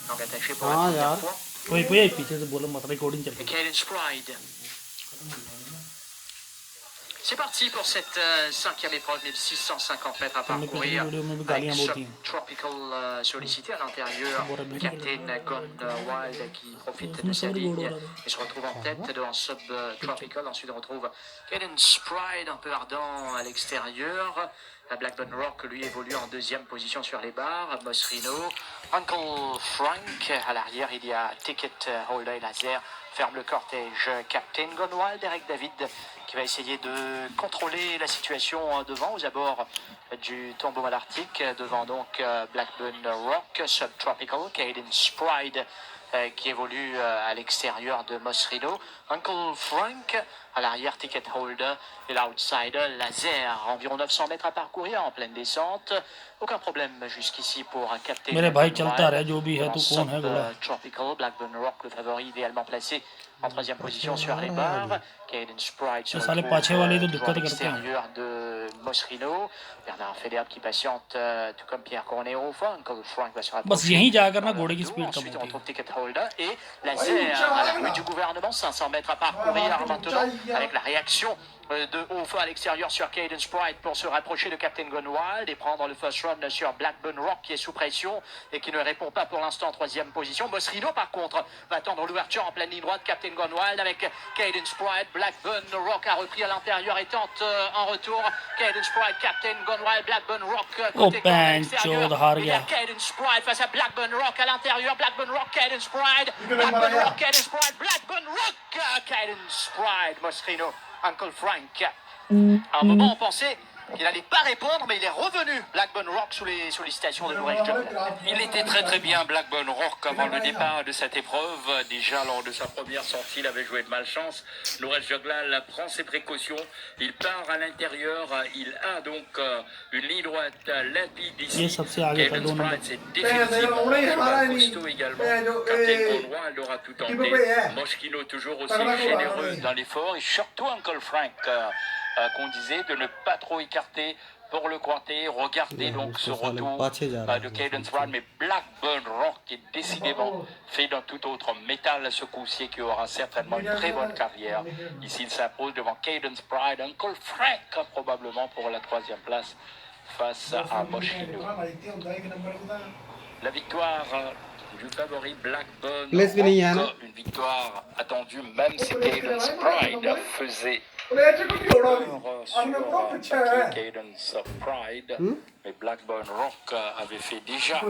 Langue attachée pour la première fois. Oui, oui, पीछे से बोलो मत रिकॉर्डिंग चल रही Et Cadence Pride. C'est parti pour cette cinquième épreuve, 1650 mètres à parcourir avec Subtropical sollicité à l'intérieur, Captain Gone Wild qui profite de sa ligne et se retrouve en tête devant Subtropical. Ensuite on retrouve Cadence Pride un peu ardent à l'extérieur. La Blackburn Rock lui évolue en deuxième position sur les barres. Moss Rhino, Uncle Frank à l'arrière, il y a Ticket Holder et Laser ferme le cortège. Captain Gone Wild, Derek David qui va essayer de contrôler la situation devant aux abords du tombeau malartique, devant donc Blackburn Rock, Subtropical, Cadence Pride qui évolue à l'extérieur de Moss Rhino, Uncle Frank à l'arrière, Ticket Holder et l'outsider Laser, environ 900 mètres à parcourir en pleine descente, aucun problème jusqu'ici pour Captain Tropical, Blackburn Rock le favori idéalement placé en troisième position sur les barres, Cadence Pride sur l'extérieur de Moss Rhino, Bernard Federer qui patiente tout comme Pierre Cornero au fond, Uncle Frank va se rapprocher. Ensuite on retrouve Ticket Holder et Laser à la rue du gouvernement, 500 mètres à parcourir maintenant avec la réaction de Haut-Fort à l'extérieur sur Cadence Pride pour se rapprocher de Captain Gone Wild et prendre le first run sur Blackburn Rock qui est sous pression et qui ne répond pas pour l'instant en troisième position. Moss Rhino par contre va attendre l'ouverture en pleine ligne droite. Captain Gone Wild avec Cadence Pride. Blackburn Rock a repris à l'intérieur et tente en retour. Cadence Pride, Captain Gone Wild, Blackburn Rock côté à l'extérieur. Il y a Cadence Pride face à Blackburn Rock à l'intérieur. Blackburn Rock, Cadence Pride. Blackburn Rock, Cadence Pride. Blackburn Rock, Cadence Pride. Moss Rhino, Uncle Frank. À un moment, on pensait qu'il n'allait pas répondre, mais il est revenu, Blackburn Rock, sous les sollicitations de Norège Juglal. Il était très bien, Blackburn Rock, avant le départ de cette épreuve. Déjà, lors de sa première sortie, il avait joué de malchance. Norège Juglal prend ses précautions. Il part à l'intérieur. Il a donc une ligne droite limpide ici. Cadence Pride, c'est définitivement costaud également. Captain Gone Wild aura tout tenté. Moss Rhino toujours aussi généreux dans l'effort. Et surtout Uncle Frank, qu'on disait de ne pas trop écarter pour le quartier. Regardez donc ce retour de Cadence Pride, mais Blackburn Rock est décidément fait d'un tout autre métal ce coup-ci, qui aura certainement une très bonne carrière. Ici il s'impose devant Cadence Pride, Uncle Frank probablement pour la troisième place face à Moss Rhino. La victoire du favori Blackburn Rock, une victoire attendue même si Cadence Pride faisait sur Cadence Pride, mais Blackburn Rock avait fait déjà